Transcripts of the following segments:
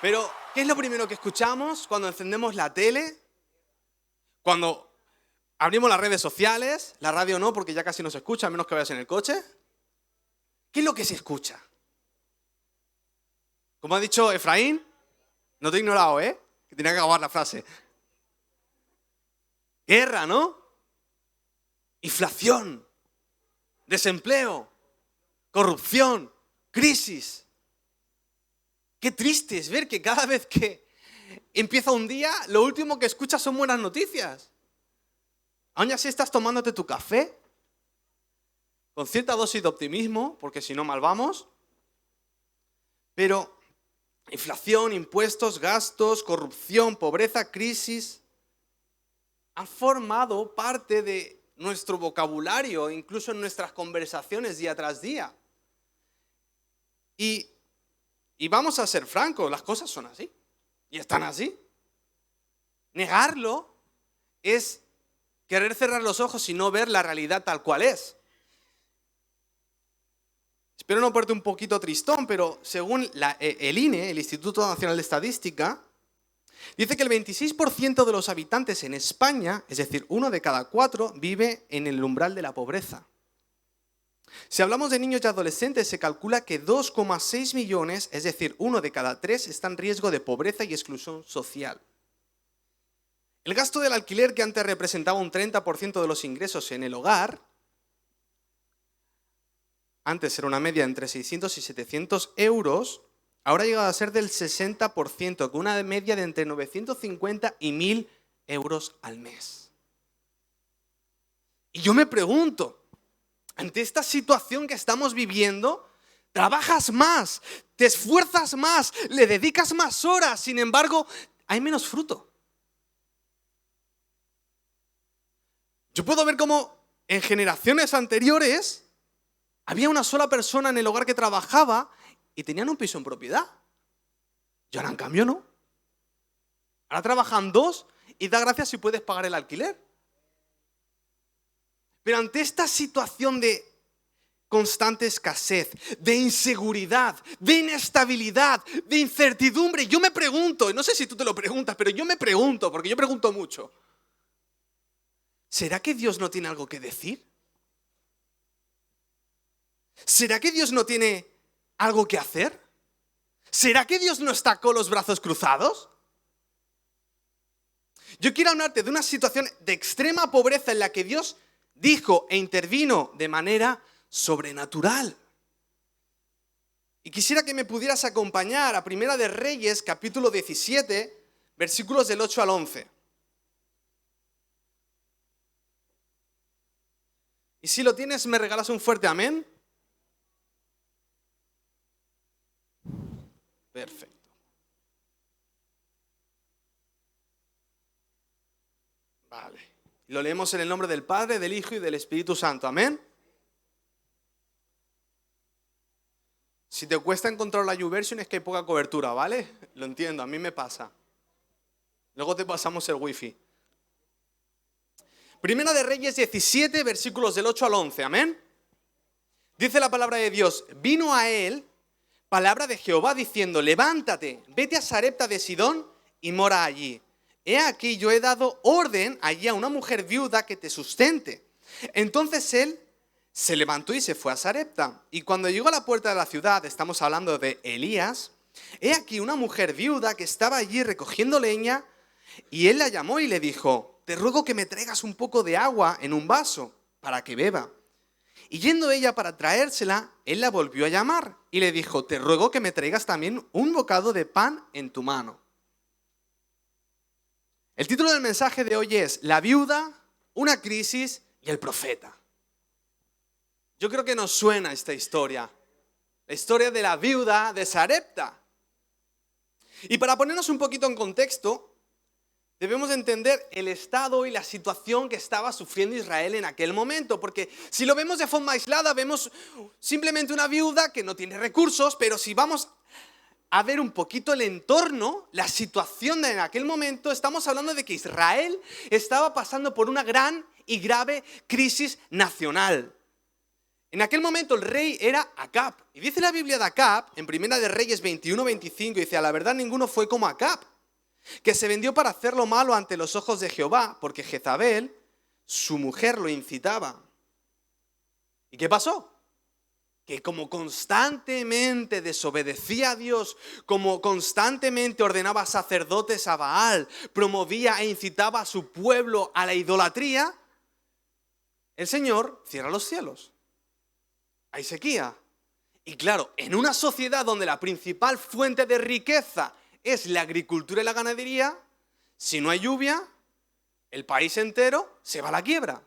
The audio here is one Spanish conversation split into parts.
Pero, ¿qué es lo primero que escuchamos cuando encendemos la tele? Cuando abrimos las redes sociales, la radio no, porque ya casi no se escucha, a menos que vayas en el coche. ¿Qué es lo que se escucha? Como ha dicho Efraín, no te he ignorado, que tenía que acabar la frase. Guerra, ¿no? Inflación, desempleo, corrupción, crisis. Qué triste es ver que cada vez que empieza un día, lo último que escuchas son buenas noticias. Aún así estás tomándote tu café, con cierta dosis de optimismo, porque si no mal vamos. Pero inflación, impuestos, gastos, corrupción, pobreza, crisis, han formado parte de nuestro vocabulario, incluso en nuestras conversaciones día tras día. Y vamos a ser francos, las cosas son así. Y están así. Negarlo es querer cerrar los ojos y no ver la realidad tal cual es. Espero no ponerte un poquito tristón, pero según el INE, el Instituto Nacional de Estadística, dice que el 26% de los habitantes en España, es decir, 1 de cada 4, vive en el umbral de la pobreza. Si hablamos de niños y adolescentes, se calcula que 2,6 millones, es decir, 1 de cada 3, está en riesgo de pobreza y exclusión social. El gasto del alquiler, que antes representaba un 30% de los ingresos en el hogar, antes era una media entre 600 y 700 euros, ahora ha llegado a ser del 60%, con una media de entre 950 y 1.000 euros al mes. Y yo me pregunto, ante esta situación que estamos viviendo, trabajas más, te esfuerzas más, le dedicas más horas, sin embargo, hay menos fruto. Yo puedo ver cómo en generaciones anteriores había una sola persona en el hogar que trabajaba y tenían un piso en propiedad. Y ahora en cambio no. Ahora trabajan 2 y da gracias si puedes pagar el alquiler. Pero ante esta situación de constante escasez, de inseguridad, de inestabilidad, de incertidumbre, yo me pregunto, y no sé si tú te lo preguntas, pero yo me pregunto, porque yo pregunto mucho, ¿será que Dios no tiene algo que decir? ¿Será que Dios no tiene algo que hacer? ¿Será que Dios no está con los brazos cruzados? Yo quiero hablarte de una situación de extrema pobreza en la que Dios dijo e intervino de manera sobrenatural. Y quisiera que me pudieras acompañar a Primera de Reyes, capítulo 17, versículos del 8 al 11. Y si lo tienes, me regalas un fuerte amén. Perfecto. Vale. Lo leemos en el nombre del Padre, del Hijo y del Espíritu Santo. Amén. Si te cuesta encontrar la YouVersion es que hay poca cobertura, ¿vale? Lo entiendo, a mí me pasa. Luego te pasamos el wifi. Primera de Reyes 17, versículos del 8 al 11. Amén. Dice la palabra de Dios: vino a él palabra de Jehová diciendo: levántate, vete a Sarepta de Sidón y mora allí. He aquí, yo he dado orden allí a una mujer viuda que te sustente. Entonces él se levantó y se fue a Sarepta. Y cuando llegó a la puerta de la ciudad, estamos hablando de Elías, he aquí una mujer viuda que estaba allí recogiendo leña, y él la llamó y le dijo: te ruego que me traigas un poco de agua en un vaso para que beba. Y yendo ella para traérsela, él la volvió a llamar y le dijo: te ruego que me traigas también un bocado de pan en tu mano. El título del mensaje de hoy es: la viuda, una crisis y el profeta. Yo creo que nos suena esta historia. La historia de la viuda de Sarepta. Y para ponernos un poquito en contexto, debemos entender el estado y la situación que estaba sufriendo Israel en aquel momento. Porque si lo vemos de forma aislada, vemos simplemente una viuda que no tiene recursos, pero si vamos a ver un poquito el entorno, la situación de en aquel momento, estamos hablando de que Israel estaba pasando por una gran y grave crisis nacional. En aquel momento el rey era Acab. Y dice la Biblia de Acab, en Primera de Reyes 21-25, dice: a la verdad ninguno fue como Acab, que se vendió para hacer lo malo ante los ojos de Jehová, porque Jezabel, su mujer, lo incitaba. ¿Y qué pasó? Que como constantemente desobedecía a Dios, como constantemente ordenaba sacerdotes a Baal, promovía e incitaba a su pueblo a la idolatría, el Señor cierra los cielos. Hay sequía. Y claro, en una sociedad donde la principal fuente de riqueza es la agricultura y la ganadería, si no hay lluvia, el país entero se va a la quiebra.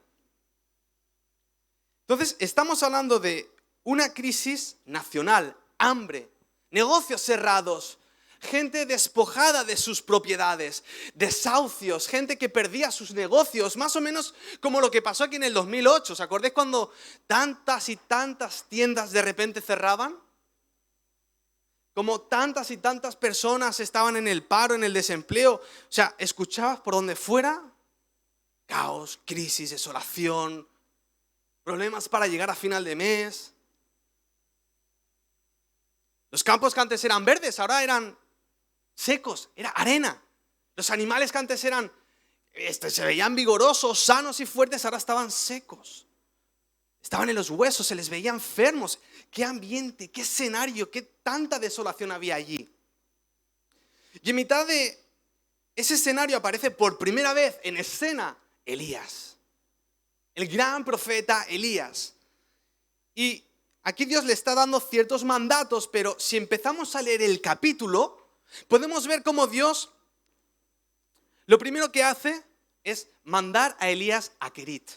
Entonces, estamos hablando de una crisis nacional, hambre, negocios cerrados, gente despojada de sus propiedades, desahucios, gente que perdía sus negocios, más o menos como lo que pasó aquí en el 2008. ¿Os acordáis cuando tantas y tantas tiendas de repente cerraban? Como tantas y tantas personas estaban en el paro, en el desempleo. O sea, escuchabas por donde fuera caos, crisis, desolación, problemas para llegar a final de mes. Los campos que antes eran verdes ahora eran secos, era arena. Los animales que antes eran, se veían vigorosos, sanos y fuertes, ahora estaban secos. Estaban en los huesos, se les veía enfermos. Qué ambiente, qué escenario, qué tanta desolación había allí. Y en mitad de ese escenario aparece por primera vez en escena Elías, el gran profeta Elías. Y aquí Dios le está dando ciertos mandatos, pero si empezamos a leer el capítulo, podemos ver cómo Dios lo primero que hace es mandar a Elías a Kerit.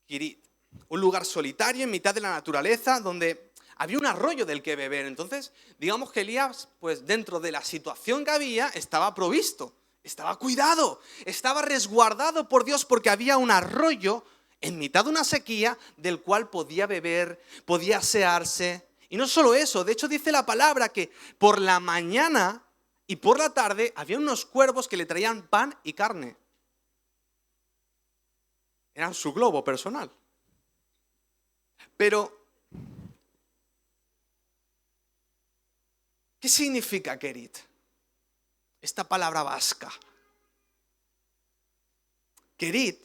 Kerit, un lugar solitario en mitad de la naturaleza donde había un arroyo del que beber. Entonces, digamos que Elías, pues dentro de la situación que había, estaba provisto, estaba cuidado, estaba resguardado por Dios porque había un arroyo en mitad de una sequía del cual podía beber, podía asearse. Y no solo eso, de hecho dice la palabra que por la mañana y por la tarde había unos cuervos que le traían pan y carne. Eran su globo personal. Pero, ¿qué significa Kerit? Esta palabra vasca. Kerit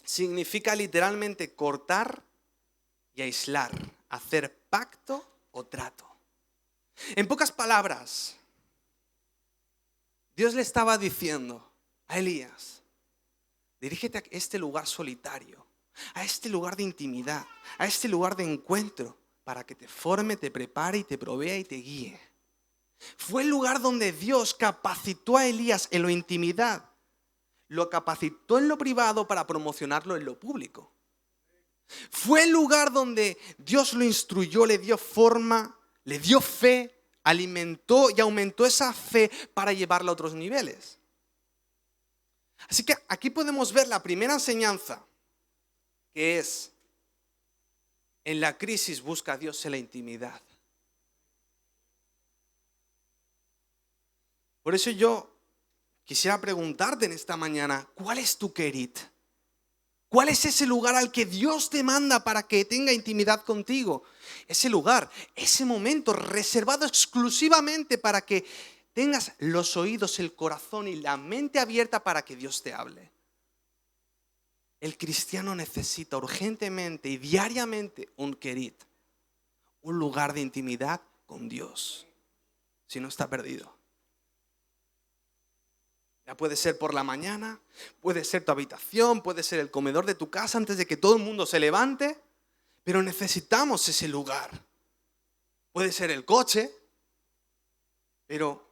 significa literalmente cortar y aislar, hacer pacto o trato. En pocas palabras, Dios le estaba diciendo a Elías: dirígete a este lugar solitario, a este lugar de intimidad, a este lugar de encuentro, para que te forme, te prepare y te provea y te guíe. Fue el lugar donde Dios capacitó a Elías en la intimidad, lo capacitó en lo privado para promocionarlo en lo público. Fue el lugar donde Dios lo instruyó, le dio forma, le dio fe, alimentó y aumentó esa fe para llevarla a otros niveles. Así que aquí podemos ver la primera enseñanza, que es: en la crisis busca a Dios en la intimidad. Por eso yo quisiera preguntarte en esta mañana, ¿cuál es tu Kerit? ¿Cuál es ese lugar al que Dios te manda para que tenga intimidad contigo? Ese lugar, ese momento reservado exclusivamente para que tengas los oídos, el corazón y la mente abierta para que Dios te hable. El cristiano necesita urgentemente y diariamente un Kerit, un lugar de intimidad con Dios. Si no, está perdido. Ya puede ser por la mañana, puede ser tu habitación, puede ser el comedor de tu casa antes de que todo el mundo se levante, pero necesitamos ese lugar. Puede ser el coche, pero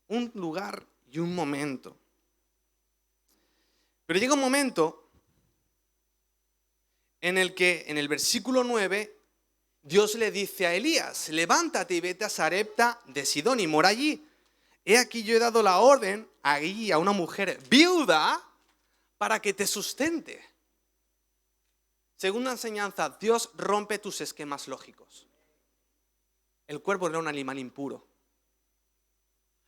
un lugar y un momento. Pero llega un momento en el que en el versículo 9 Dios le dice a Elías: levántate y vete a Sarepta de Sidón y mora allí. He aquí yo he dado la orden allí a una mujer viuda para que te sustente. Segunda enseñanza, Dios rompe tus esquemas lógicos. El cuervo era un animal impuro.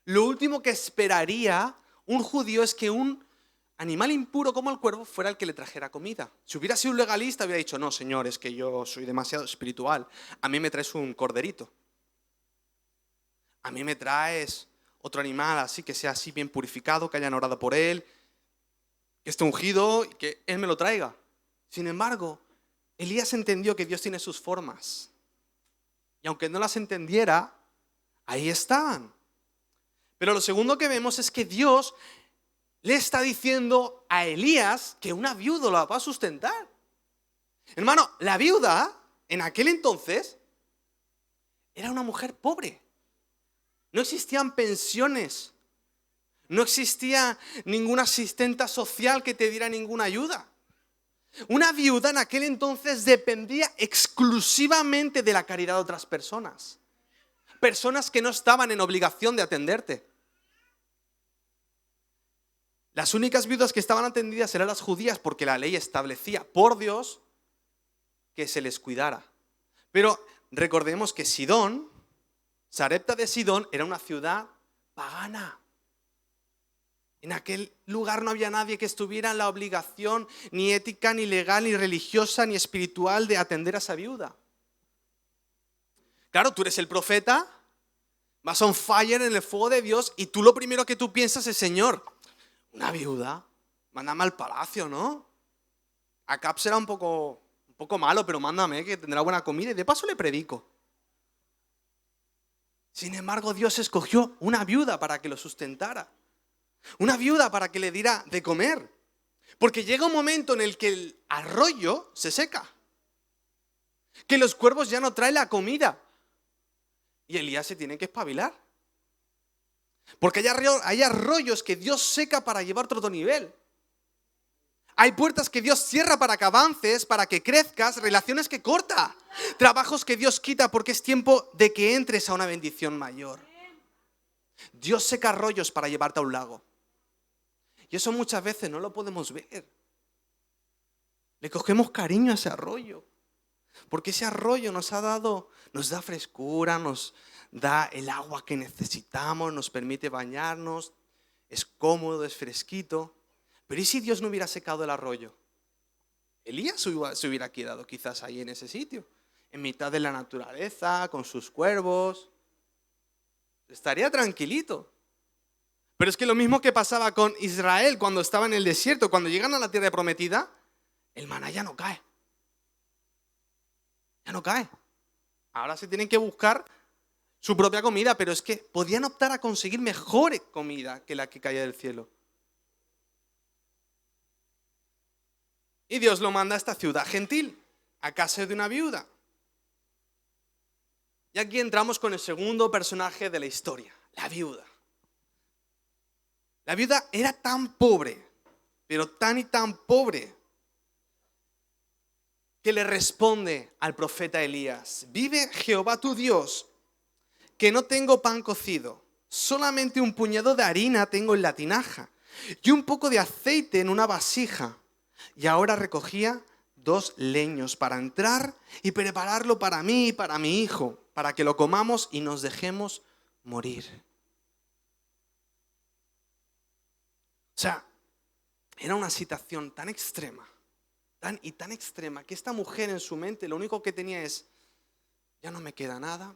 Lo último que esperaría un judío es que un animal impuro como el cuervo fuera el que le trajera comida. Si hubiera sido un legalista, hubiera dicho, no, señor, es que yo soy demasiado espiritual. A mí me traes un corderito. A mí me traes otro animal así, que sea así bien purificado, que hayan orado por él, que esté ungido y que él me lo traiga. Sin embargo, Elías entendió que Dios tiene sus formas. Y aunque no las entendiera, ahí estaban. Pero lo segundo que vemos es que Dios le está diciendo a Elías que una viuda la va a sustentar. Hermano, la viuda en aquel entonces era una mujer pobre. No existían pensiones. No existía ninguna asistenta social que te diera ninguna ayuda. Una viuda en aquel entonces dependía exclusivamente de la caridad de otras personas. Personas que no estaban en obligación de atenderte. Las únicas viudas que estaban atendidas eran las judías porque la ley establecía por Dios que se les cuidara. Pero recordemos que Sidón, Sarepta de Sidón, era una ciudad pagana. En aquel lugar no había nadie que estuviera en la obligación ni ética, ni legal, ni religiosa, ni espiritual de atender a esa viuda. Claro, tú eres el profeta, vas on fire en el fuego de Dios y tú lo primero que tú piensas es, Señor, una viuda, mándame al palacio, ¿no? Acab será un poco malo, pero mándame que tendrá buena comida y de paso le predico. Sin embargo, Dios escogió una viuda para que lo sustentara. Una viuda para que le diera de comer. Porque llega un momento en el que el arroyo se seca. Que los cuervos ya no traen la comida. Y Elías se tiene que espabilar. Porque hay arroyos que Dios seca para llevarte a otro nivel. Hay puertas que Dios cierra para que avances, para que crezcas, relaciones que corta. Trabajos que Dios quita porque es tiempo de que entres a una bendición mayor. Dios seca arroyos para llevarte a un lago. Y eso muchas veces no lo podemos ver. Le cogemos cariño a ese arroyo. Porque ese arroyo nos da frescura, nos da el agua que necesitamos, nos permite bañarnos, es cómodo, es fresquito. Pero ¿y si Dios no hubiera secado el arroyo? Elías se hubiera quedado quizás ahí en ese sitio, en mitad de la naturaleza, con sus cuervos. Estaría tranquilito. Pero es que lo mismo que pasaba con Israel cuando estaba en el desierto, cuando llegan a la tierra prometida, el maná ya no cae. Ya no cae. Ahora se tienen que buscar su propia comida, pero es que podían optar a conseguir mejor comida que la que caía del cielo. Y Dios lo manda a esta ciudad gentil, a casa de una viuda. Y aquí entramos con el segundo personaje de la historia, la viuda. La viuda era tan pobre, pero tan y tan pobre, que le responde al profeta Elías: vive Jehová tu Dios, que no tengo pan cocido, solamente un puñado de harina tengo en la tinaja y un poco de aceite en una vasija. Y ahora recogía 2 leños para entrar y prepararlo para mí y para mi hijo, para que lo comamos y nos dejemos morir. O sea, era una situación tan extrema, tan extrema, que esta mujer en su mente lo único que tenía es: ya no me queda nada,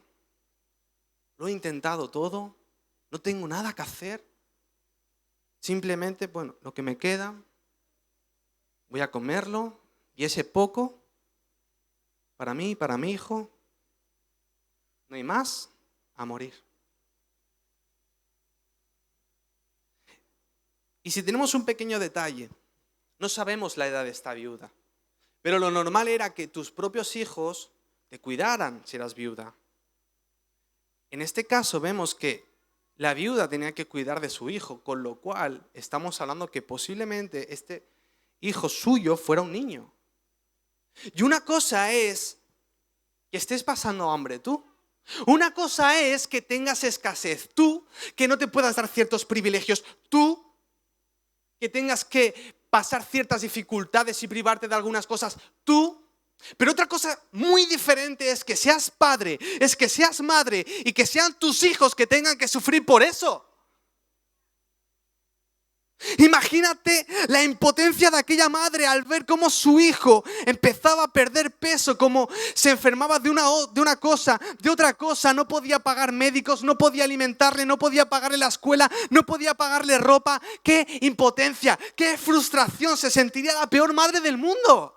lo he intentado todo, no tengo nada que hacer, simplemente, lo que me queda, voy a comerlo y ese poco, para mí y para mi hijo, no hay más, a morir. Y si tenemos un pequeño detalle, no sabemos la edad de esta viuda, pero lo normal era que tus propios hijos te cuidaran si eras viuda. En este caso vemos que la viuda tenía que cuidar de su hijo, con lo cual estamos hablando que posiblemente este hijo suyo fuera un niño. Y una cosa es que estés pasando hambre tú. Una cosa es que tengas escasez tú, que no te puedas dar ciertos privilegios tú, que tengas que pasar ciertas dificultades y privarte de algunas cosas tú. Pero otra cosa muy diferente es que seas padre, es que seas madre y que sean tus hijos que tengan que sufrir por eso. Imagínate la impotencia de aquella madre al ver cómo su hijo empezaba a perder peso, cómo se enfermaba de una cosa, de otra cosa, no podía pagar médicos, no podía alimentarle, no podía pagarle la escuela, no podía pagarle ropa. ¡Qué impotencia! ¡Qué frustración! Se sentiría la peor madre del mundo.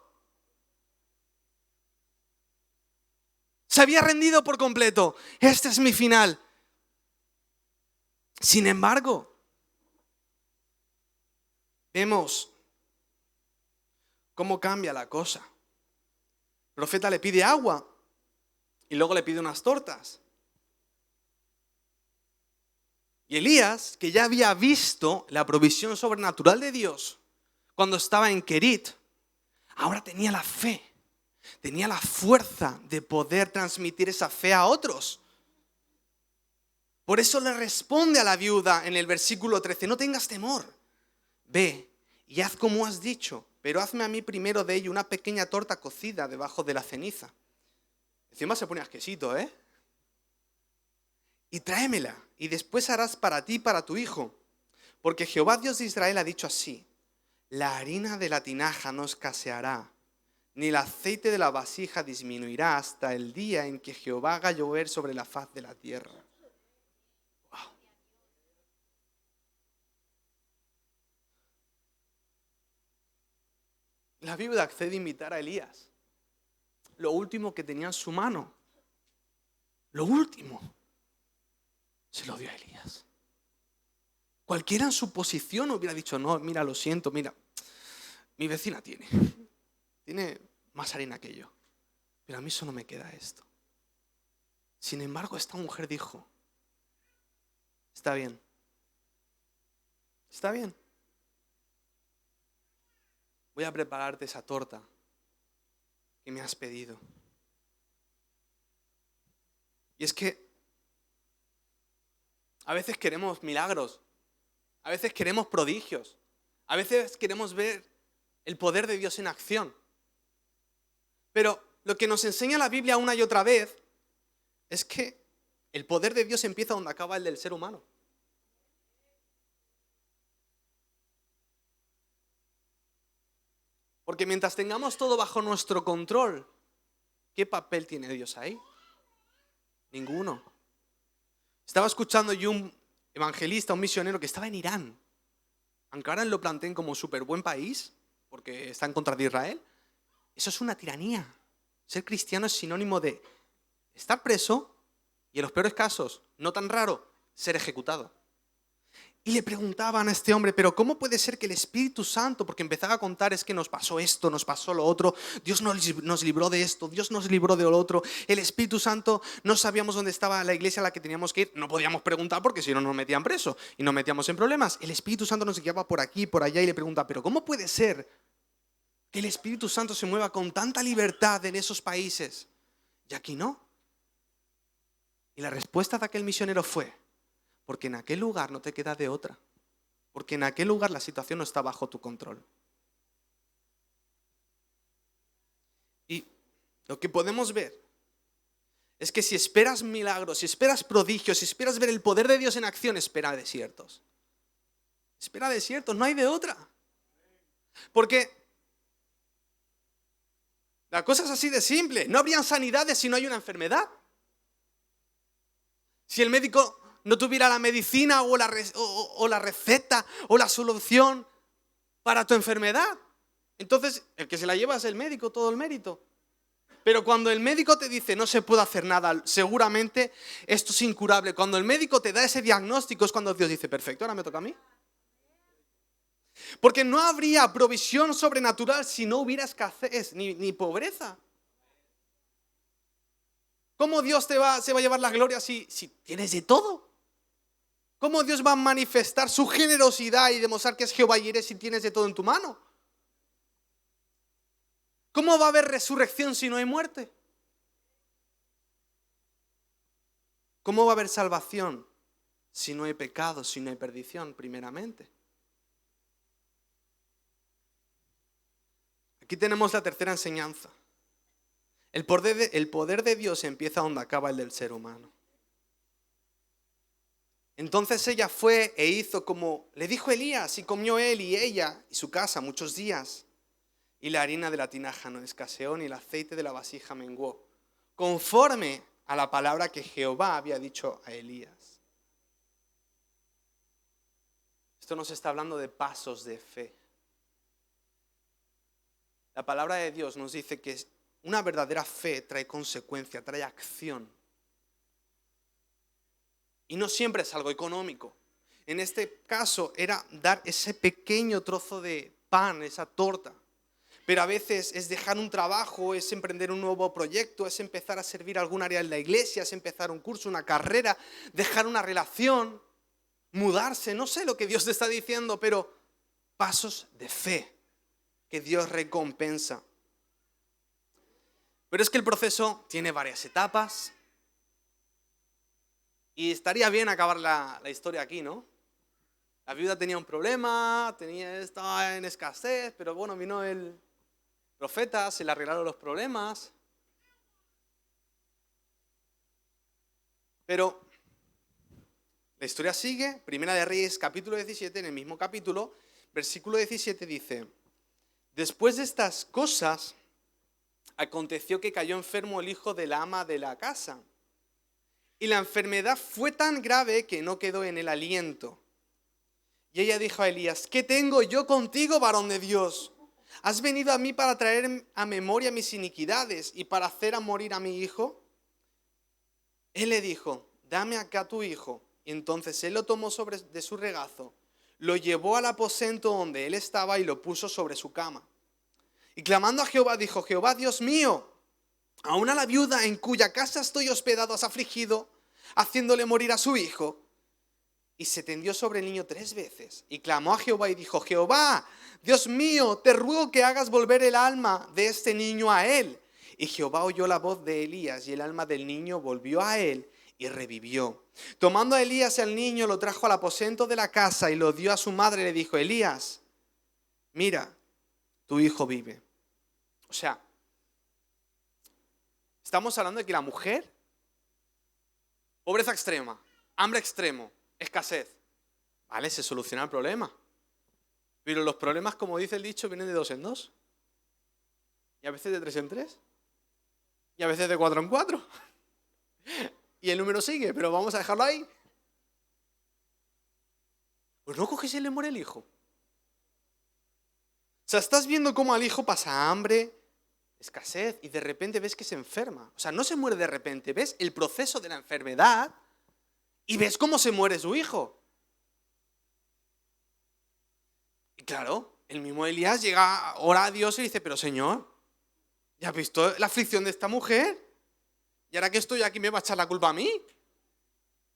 Se había rendido por completo. Este es mi final. Sin embargo, vemos cómo cambia la cosa. El profeta le pide agua y luego le pide unas tortas. Y Elías, que ya había visto la provisión sobrenatural de Dios cuando estaba en Kerit, ahora tenía la fe, tenía la fuerza de poder transmitir esa fe a otros. Por eso le responde a la viuda en el versículo 13, no tengas temor, ve y haz como has dicho, pero hazme a mí primero de ello una pequeña torta cocida debajo de la ceniza. Encima se pone asquesito, ¿eh? Y tráemela, y después harás para ti y para tu hijo. Porque Jehová Dios de Israel ha dicho así, la harina de la tinaja no escaseará, ni el aceite de la vasija disminuirá hasta el día en que Jehová haga llover sobre la faz de la tierra. Wow. La viuda accede a invitar a Elías. Lo último que tenía en su mano, lo último, se lo dio a Elías. Cualquiera en su posición hubiera dicho, no, mira, lo siento, mira, mi vecina tiene más harina que yo, pero a mí eso no me queda esto. Sin embargo, esta mujer dijo, está bien, voy a prepararte esa torta que me has pedido. Y es que a veces queremos milagros, a veces queremos prodigios, a veces queremos ver el poder de Dios en acción. Pero lo que nos enseña la Biblia una y otra vez es que el poder de Dios empieza donde acaba el del ser humano. Porque mientras tengamos todo bajo nuestro control, ¿qué papel tiene Dios ahí? Ninguno. Estaba escuchando yo un evangelista, un misionero que estaba en Irán. Aunque ahora lo planteen como súper buen país, porque está en contra de Israel, eso es una tiranía. Ser cristiano es sinónimo de estar preso y en los peores casos, no tan raro, ser ejecutado. Y le preguntaban a este hombre, pero ¿cómo puede ser que el Espíritu Santo, porque empezaba a contar, es que nos pasó esto, nos pasó lo otro, Dios nos libró de esto, Dios nos libró de lo otro, el Espíritu Santo, no sabíamos dónde estaba la iglesia a la que teníamos que ir, no podíamos preguntar porque si no nos metían preso y nos metíamos en problemas. El Espíritu Santo nos guiaba por aquí, por allá y le pregunta, pero ¿cómo puede ser que el Espíritu Santo se mueva con tanta libertad en esos países y aquí no? Y la respuesta de aquel misionero fue, porque en aquel lugar no te queda de otra. Porque en aquel lugar la situación no está bajo tu control. Y lo que podemos ver es que si esperas milagros, si esperas prodigios, si esperas ver el poder de Dios en acción, espera desiertos. Espera desiertos, no hay de otra. Porque la cosa es así de simple. No habrían sanidades si no hay una enfermedad. Si el médico no tuviera la medicina o la receta o la solución para tu enfermedad, entonces el que se la lleva es el médico, todo el mérito. Pero cuando el médico te dice no se puede hacer nada, seguramente esto es incurable, cuando el médico te da ese diagnóstico es cuando Dios dice, perfecto, ahora me toca a mí. Porque no habría provisión sobrenatural si no hubiera escasez ni pobreza. ¿Cómo Dios se va a llevar la gloria si tienes de todo? ¿Cómo Dios va a manifestar su generosidad y demostrar que es Jehová Jireh si tienes de todo en tu mano? ¿Cómo va a haber resurrección si no hay muerte? ¿Cómo va a haber salvación si no hay pecado, si no hay perdición, primeramente? Aquí tenemos la tercera enseñanza. El poder de Dios empieza donde acaba el del ser humano. Entonces ella fue e hizo como le dijo Elías, y comió él y ella y su casa muchos días. Y la harina de la tinaja no escaseó, ni el aceite de la vasija menguó, conforme a la palabra que Jehová había dicho a Elías. Esto nos está hablando de pasos de fe. La palabra de Dios nos dice que una verdadera fe trae consecuencia, trae acción. Y no siempre es algo económico. En este caso era dar ese pequeño trozo de pan, esa torta. Pero a veces es dejar un trabajo, es emprender un nuevo proyecto, es empezar a servir a algún área en la iglesia, es empezar un curso, una carrera, dejar una relación, mudarse. No sé lo que Dios te está diciendo, pero pasos de fe que Dios recompensa. Pero es que el proceso tiene varias etapas. Y estaría bien acabar la historia aquí, ¿no? La viuda tenía un problema, estaba en escasez, pero bueno, vino el profeta, se le arreglaron los problemas. Pero la historia sigue, Primera de Reyes, capítulo 17, en el mismo capítulo, versículo 17 dice: después de estas cosas, aconteció que cayó enfermo el hijo de la ama de la casa. Y la enfermedad fue tan grave que no quedó en el aliento. Y ella dijo a Elías: ¿qué tengo yo contigo, varón de Dios? ¿Has venido a mí para traer a memoria mis iniquidades y para hacer a morir a mi hijo? Él le dijo: dame acá tu hijo. Y entonces él lo tomó de su regazo, lo llevó al aposento donde él estaba y lo puso sobre su cama. Y clamando a Jehová dijo: Jehová, Dios mío, aún a la viuda en cuya casa estoy hospedado has afligido, haciéndole morir a su hijo. Y se tendió sobre el niño 3 veces y clamó a Jehová y dijo: Jehová, Dios mío, te ruego que hagas volver el alma de este niño a él. Y Jehová oyó la voz de Elías y el alma del niño volvió a él y revivió. Tomando a Elías al niño, lo trajo al aposento de la casa y lo dio a su madre y le dijo: Elías, mira, tu hijo vive. O sea, estamos hablando de que la mujer, pobreza extrema, hambre extremo, escasez, vale, se soluciona el problema. Pero los problemas, como dice el dicho, vienen de 2 en 2. Y a veces de 3 en 3. Y a veces de 4 en 4. Y el número sigue, pero vamos a dejarlo ahí. Pues no coges y le muere el hijo. O sea, estás viendo cómo al hijo pasa hambre, escasez, y de repente ves que se enferma. O sea, no se muere de repente, ves el proceso de la enfermedad y ves cómo se muere su hijo. Y claro, el mismo Elías llega, ora a Dios y dice: pero Señor, ¿ya has visto la aflicción de esta mujer? ¿Y ahora que estoy aquí me va a echar la culpa a mí?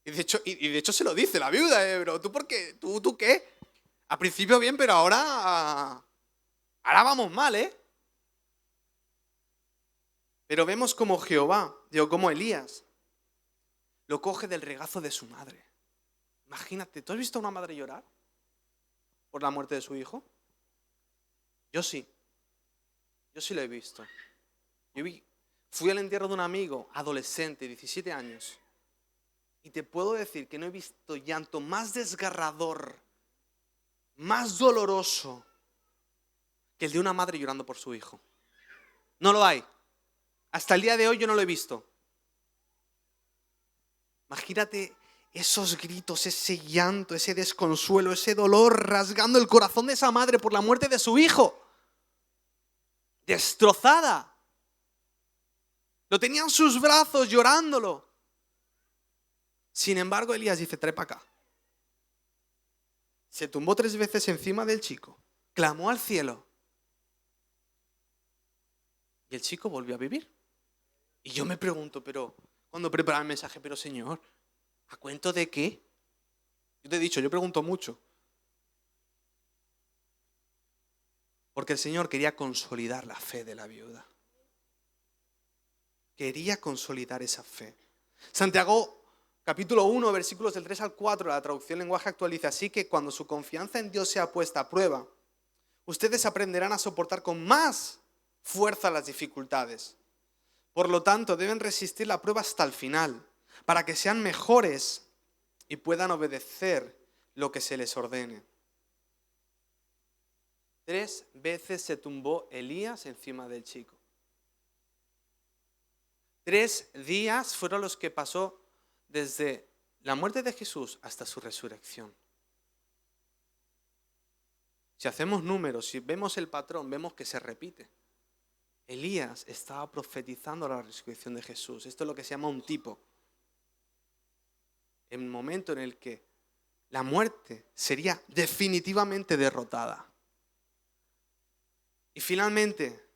Y de hecho se lo dice la viuda, pero ¿tú por qué? ¿Tú qué? Al principio bien, pero ahora vamos mal, ¿eh? Pero vemos como como Elías, lo coge del regazo de su madre. Imagínate, ¿tú has visto a una madre llorar por la muerte de su hijo? Yo sí lo he visto. Fui al entierro de un amigo, adolescente, 17 años, y te puedo decir que no he visto llanto más desgarrador, más doloroso, que el de una madre llorando por su hijo. No lo hay. Hasta el día de hoy yo no lo he visto. Imagínate esos gritos, ese llanto, ese desconsuelo, ese dolor rasgando el corazón de esa madre por la muerte de su hijo. Destrozada. Lo tenía en sus brazos llorándolo. Sin embargo, Elías dice: trae para acá. Se tumbó 3 veces encima del chico. Clamó al cielo. Y el chico volvió a vivir. Y yo me pregunto, pero cuando prepara el mensaje, pero Señor, ¿a cuento de qué? Yo te he dicho, yo pregunto mucho. Porque el Señor quería consolidar la fe de la viuda. Quería consolidar esa fe. Santiago, capítulo 1, versículos del 3 al 4, la traducción lenguaje actual dice: así que cuando su confianza en Dios sea puesta a prueba, ustedes aprenderán a soportar con más fuerza las dificultades. Por lo tanto, deben resistir la prueba hasta el final, para que sean mejores y y puedan obedecer lo que se les ordene. 3 veces se tumbó Elías encima del chico. 3 días fueron los que pasó desde la muerte de Jesús hasta su resurrección. Si hacemos números, si vemos el patrón, vemos que se repite. Elías estaba profetizando la resurrección de Jesús. Esto es lo que se llama un tipo. En el momento en el que la muerte sería definitivamente derrotada. Y finalmente,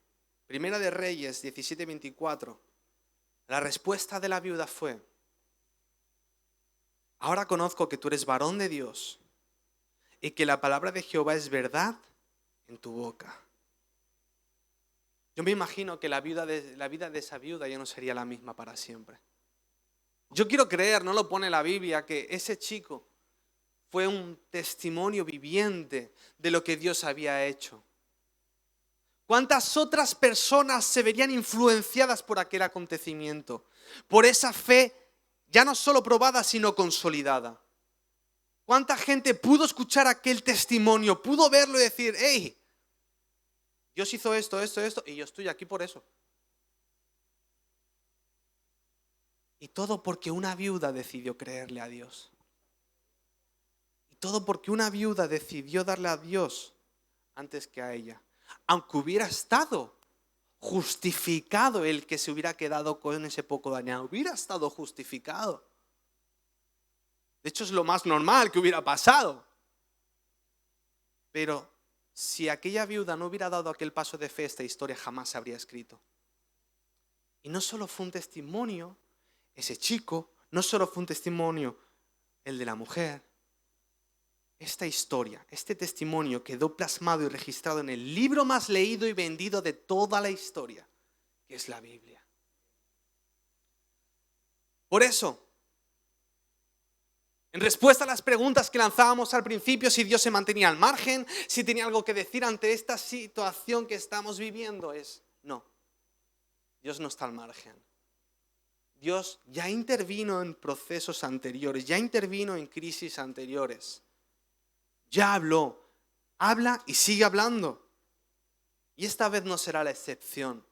Primera de Reyes 17:24, la respuesta de la viuda fue: ahora conozco que tú eres varón de Dios y que la palabra de Jehová es verdad en tu boca. Yo me imagino que la vida de esa viuda ya no sería la misma para siempre. Yo quiero creer, no lo pone la Biblia, que ese chico fue un testimonio viviente de lo que Dios había hecho. ¿Cuántas otras personas se verían influenciadas por aquel acontecimiento? Por esa fe ya no solo probada, sino consolidada. ¿Cuánta gente pudo escuchar aquel testimonio, pudo verlo y decir: hey, Dios hizo esto, y yo estoy aquí por eso? Y todo porque una viuda decidió creerle a Dios. Y todo porque una viuda decidió darle a Dios antes que a ella. Aunque hubiera estado justificado el que se hubiera quedado con ese poco dañado, hubiera estado justificado. De hecho, es lo más normal que hubiera pasado. Pero si aquella viuda no hubiera dado aquel paso de fe, esta historia jamás se habría escrito. Y no solo fue un testimonio ese chico, no solo fue un testimonio el de la mujer. Esta historia, este testimonio quedó plasmado y registrado en el libro más leído y vendido de toda la historia, que es la Biblia. Por eso, en respuesta a las preguntas que lanzábamos al principio, si Dios se mantenía al margen, si tenía algo que decir ante esta situación que estamos viviendo, es no. Dios no está al margen. Dios ya intervino en procesos anteriores, ya intervino en crisis anteriores. Ya habló, habla y sigue hablando. Y esta vez no será la excepción.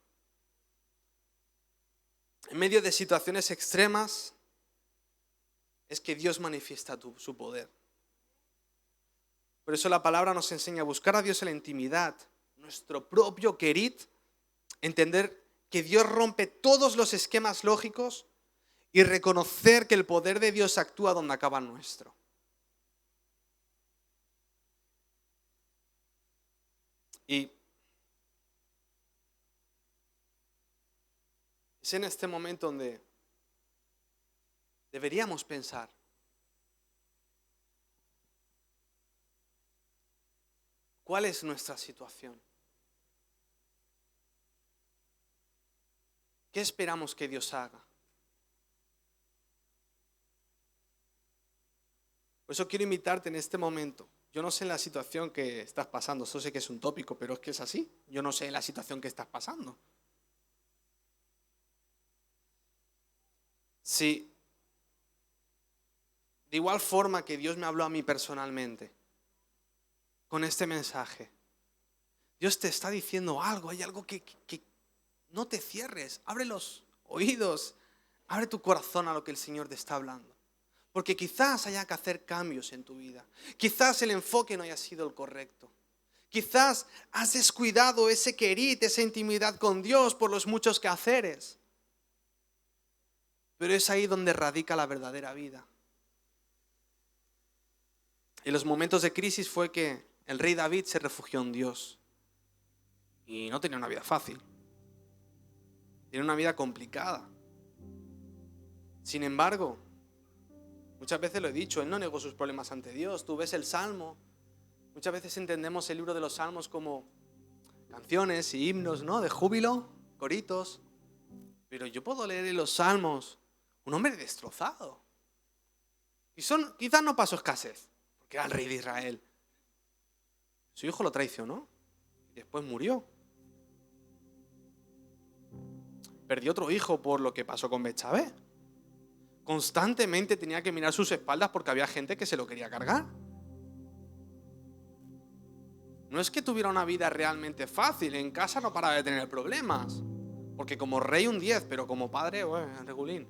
En medio de situaciones extremas, es que Dios manifiesta su poder. Por eso la palabra nos enseña a buscar a Dios en la intimidad, nuestro propio querid, entender que Dios rompe todos los esquemas lógicos y reconocer que el poder de Dios actúa donde acaba el nuestro. Y es en este momento donde deberíamos pensar: ¿cuál es nuestra situación? ¿Qué esperamos que Dios haga? Por eso quiero invitarte en este momento. Yo no sé la situación que estás pasando, eso sé que es un tópico, pero es que es así. Yo no sé la situación que estás pasando. Si de igual forma que Dios me habló a mí personalmente con este mensaje, Dios te está diciendo algo, hay algo que no te cierres, abre los oídos, abre tu corazón a lo que el Señor te está hablando. Porque quizás haya que hacer cambios en tu vida. Quizás el enfoque no haya sido el correcto. Quizás has descuidado ese querid, esa intimidad con Dios por los muchos quehaceres. Pero es ahí donde radica la verdadera vida. En los momentos de crisis fue que el rey David se refugió en Dios. Y no tenía una vida fácil. Tenía una vida complicada. Sin embargo, muchas veces lo he dicho, él no negó sus problemas ante Dios. Tú ves el Salmo. Muchas veces entendemos el libro de los Salmos como canciones y himnos, ¿no? De júbilo, coritos. Pero yo puedo leer en los Salmos un hombre destrozado. Y quizás no pasó escasez, porque era el rey de Israel. Su hijo lo traicionó y después murió. Perdió otro hijo por lo que pasó con Betsabé. constantemente tenía que mirar sus espaldas porque había gente que se lo quería cargar. No es que tuviera una vida realmente fácil, en casa no paraba de tener problemas, porque como rey un 10, pero como padre, bueno, regulín.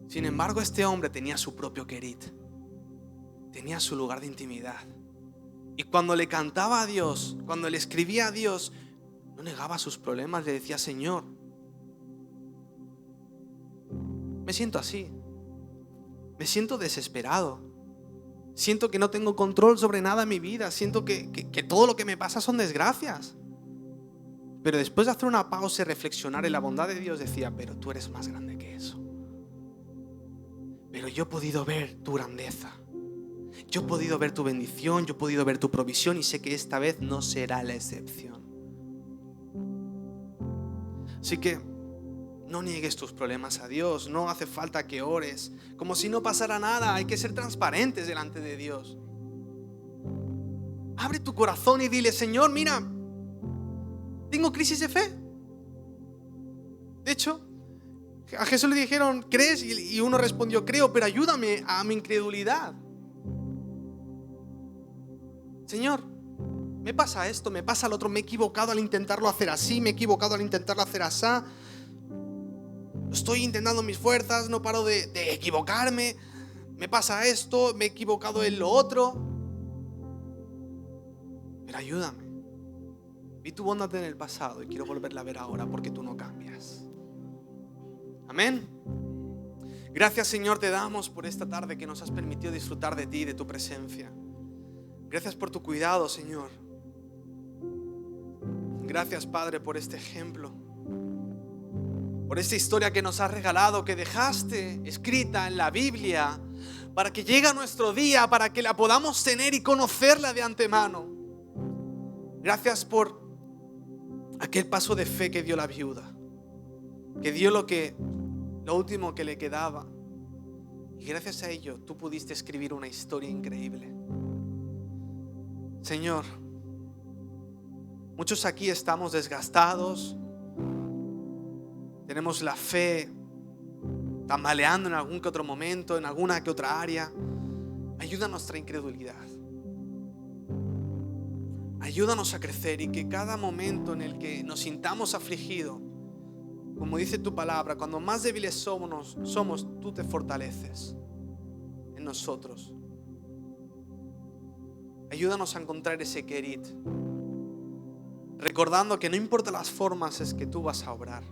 Sin embargo, este hombre tenía su propio querit, tenía su lugar de intimidad. Y cuando le cantaba a Dios, cuando le escribía a Dios, no negaba sus problemas, le decía: Señor, me siento así, me siento desesperado, siento que no tengo control sobre nada en mi vida, siento que todo lo que me pasa son desgracias. Pero después de hacer una pausa y reflexionar en la bondad de Dios, decía: pero tú eres más grande que eso. Pero yo he podido ver tu grandeza, yo he podido ver tu bendición, yo he podido ver tu provisión, y sé que esta vez no será la excepción. Así que no niegues tus problemas a Dios, no hace falta que ores como si no pasara nada. Hay que ser transparentes delante de Dios. Abre tu corazón y dile: Señor, mira, tengo crisis de fe. De hecho, a Jesús le dijeron: ¿crees? Y uno respondió: creo, pero ayúdame a mi incredulidad. Señor, me pasa esto, me pasa lo otro, me he equivocado al intentarlo hacer así, me he equivocado al intentarlo hacer así. Estoy intentando mis fuerzas, no paro de equivocarme. Me pasa esto, me he equivocado en lo otro. Pero ayúdame. Vi tu bondad en el pasado y quiero volverla a ver ahora, porque tú no cambias. Amén. Gracias, Señor, te damos por esta tarde que nos has permitido disfrutar de ti, de tu presencia. Gracias por tu cuidado, Señor. Gracias, Padre, por este ejemplo, por esta historia que nos has regalado, que dejaste escrita en la Biblia, para que llegue a nuestro día, para que la podamos tener y conocerla de antemano. Gracias por aquel paso de fe que dio la viuda, que dio lo último que le quedaba. Y gracias a ello tú pudiste escribir una historia increíble. Señor, muchos aquí estamos desgastados, tenemos la fe tambaleando en algún que otro momento, en alguna que otra área. Ayuda a nuestra incredulidad, ayúdanos a crecer, y que cada momento en el que nos sintamos afligidos, como dice tu palabra, cuando más débiles somos, tú te fortaleces en nosotros. Ayúdanos a encontrar ese querit, recordando que no importa las formas, es que tú vas a obrar,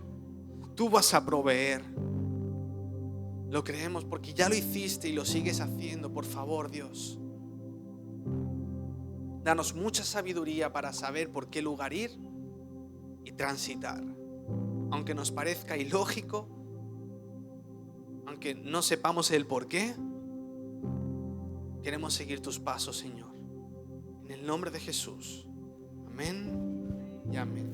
tú vas a proveer. Lo creemos porque ya lo hiciste y lo sigues haciendo. Por favor, Dios, danos mucha sabiduría para saber por qué lugar ir y transitar. Aunque nos parezca ilógico, aunque no sepamos el por qué, queremos seguir tus pasos, Señor. En el nombre de Jesús. Amén y amén.